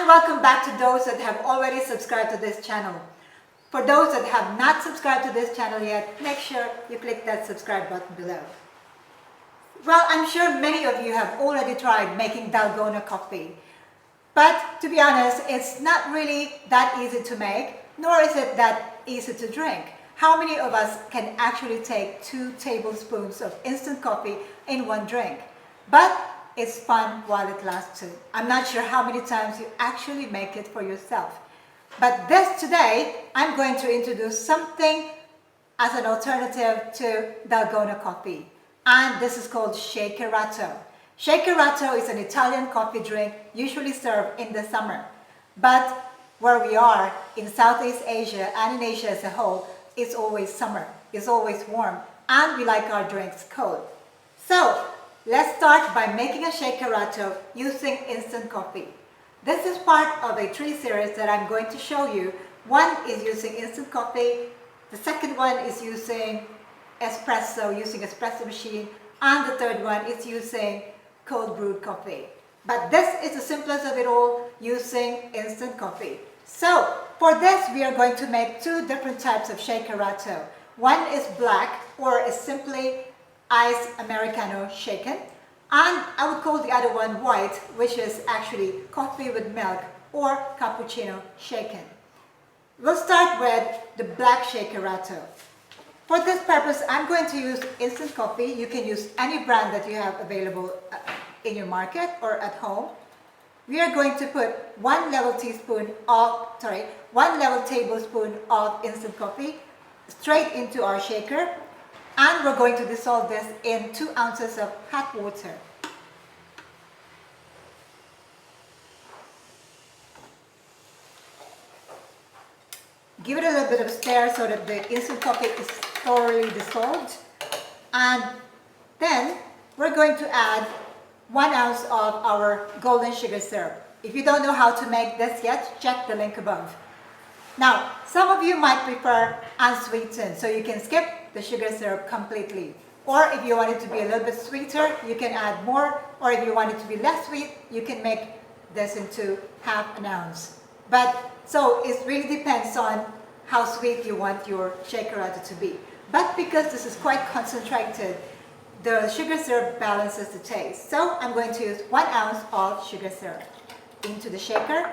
and welcome back to those that have already subscribed to this channel. For those that have not subscribed to this channel yet, make sure you click that subscribe button below. Well, I'm sure many of you have already tried making Dalgona coffee. But to be honest, it's not really that easy to make, nor is it that easy to drink. How many of us can actually take 2 tablespoons of instant coffee in one drink? But it's fun while it lasts too. I'm not sure how many times you actually make it for yourself. But today, I'm going to introduce something as an alternative to Dalgona coffee. And this is called Shakerato. Shakerato is an Italian coffee drink usually served in the summer. But where we are in Southeast Asia and in Asia as a whole, it's always summer, it's always warm, and we like our drinks cold. So let's start by making a Shakerato using instant coffee. This is part of a 3 series that I'm going to show you. One is using instant coffee, the second one is using espresso machine, and the third one is using cold brewed coffee. But this is the simplest of it all, using instant coffee. So for this, we are going to make 2 different types of Shakerato. One is black, or is simply iced Americano shaken. And I would call the other one white, which is actually coffee with milk, or Cappuccino shaken. We'll start with the black Shakerato. For this purpose, I'm going to use instant coffee. You can use any brand that you have available in your market or at home. We are going to put 1 level tablespoon of instant coffee straight into our shaker, and we're going to dissolve this in 2 ounces of hot water. Give it a little bit of stir so that the instant coffee is thoroughly dissolved, and then we're going to add 1 ounce of our golden sugar syrup. If you don't know how to make this yet, check the link above. Now, some of you might prefer unsweetened, so you can skip the sugar syrup completely. Or if you want it to be a little bit sweeter, you can add more. Or if you want it to be less sweet, you can make this into ½ an ounce. So it really depends on how sweet you want your Shakerato to be. But because this is quite concentrated, the sugar syrup balances the taste. So I'm going to use 1 ounce of sugar syrup into the shaker.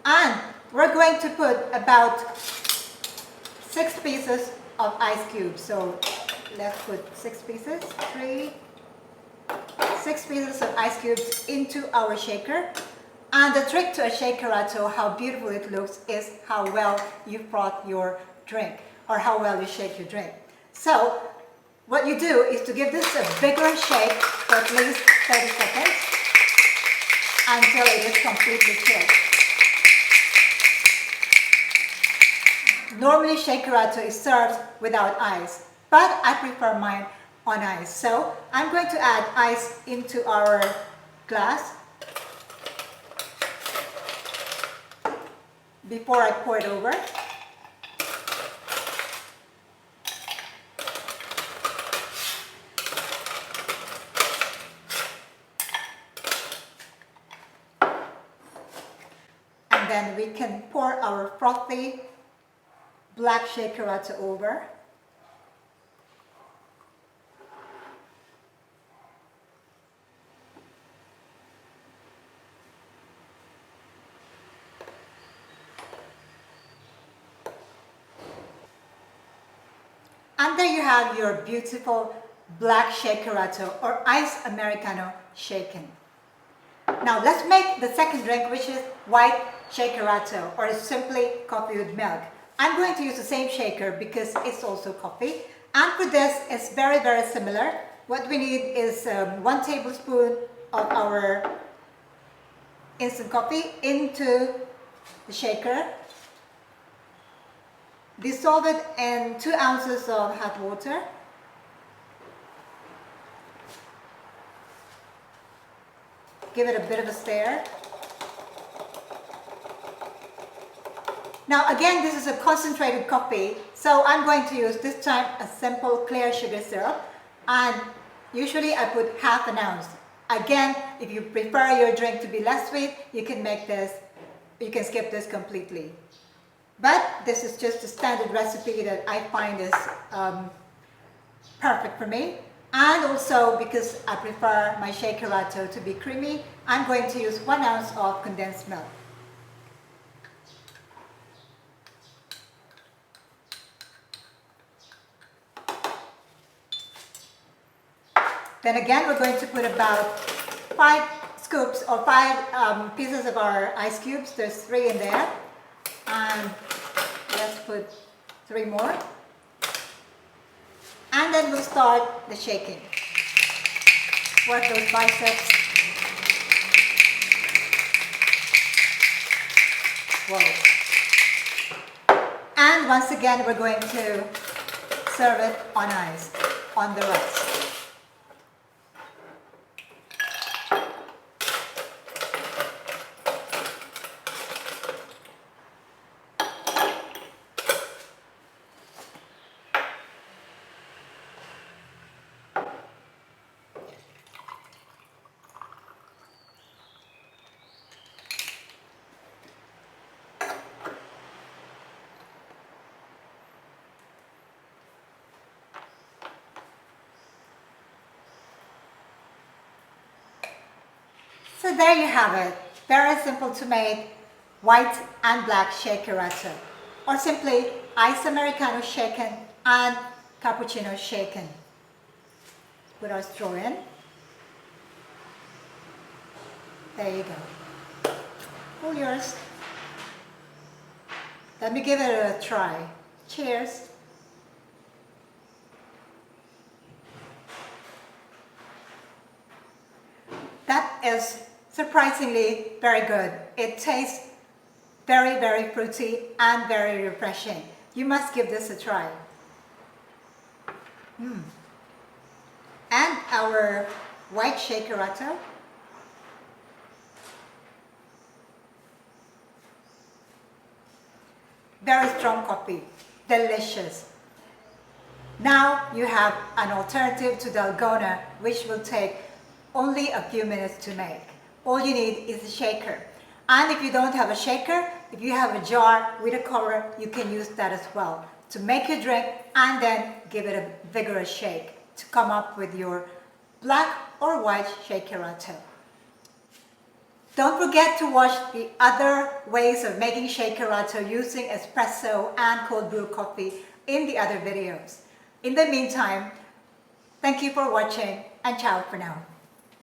And we're going to put about 6 pieces of ice cubes. So let's put 6 pieces, 6 pieces of ice cubes into our shaker. And the trick to a Shakerato, how beautiful it looks, is how well you froth your drink, or how well you shake your drink. So what you do is to give this a vigorous shake for at least 30 seconds until it is completely chilled. Normally Shakerato is served without ice, but I prefer mine on ice. So I'm going to add ice into our glass before I pour it over. And then we can pour our frothy black Shakerato over. And there you have your beautiful black Shakerato, or iced Americano shaken. Now let's make the second drink, which is white Shakerato, or simply coffee with milk. I'm going to use the same shaker because it's also coffee. And for this, it's very, very similar. What we need is 1 tablespoon of our instant coffee into the shaker. Dissolve it in 2 ounces of hot water. Give it a bit of a stir. Now again, this is a concentrated coffee, so I'm going to use this time a simple clear sugar syrup, and usually I put ½ an ounce. Again, if you prefer your drink to be less sweet, you can make this you can skip this completely. But this is just a standard recipe that I find is perfect for me. And also because I prefer my Shakerato to be creamy, I'm going to use 1 ounce of condensed milk. Then again, we're going to put about 5 scoops or 5 pieces of our ice cubes. There's 3 in there. And let's put 3 more. And then we'll start the shaking. Work those biceps. Whoa. And once again, we're going to serve it on ice, on the rocks. So there you have it. Very simple to make white and black Shakerato, or simply iced Americano shaken and cappuccino shaken. Put our straw in. There you go. All yours. Let me give it a try. Cheers. That is surprisingly very good. It tastes very, very fruity and very refreshing. You must give this a try. And our white Shakerato. Very strong coffee. Delicious. Now you have an alternative to Dalgona, which will take only a few minutes to make. All you need is a shaker. And if you don't have a shaker, if you have a jar with a cover, you can use that as well to make your drink and then give it a vigorous shake to come up with your black or white Shakerato. Don't forget to watch the other ways of making Shakerato using espresso and cold brew coffee in the other videos. In the meantime, thank you for watching and ciao for now.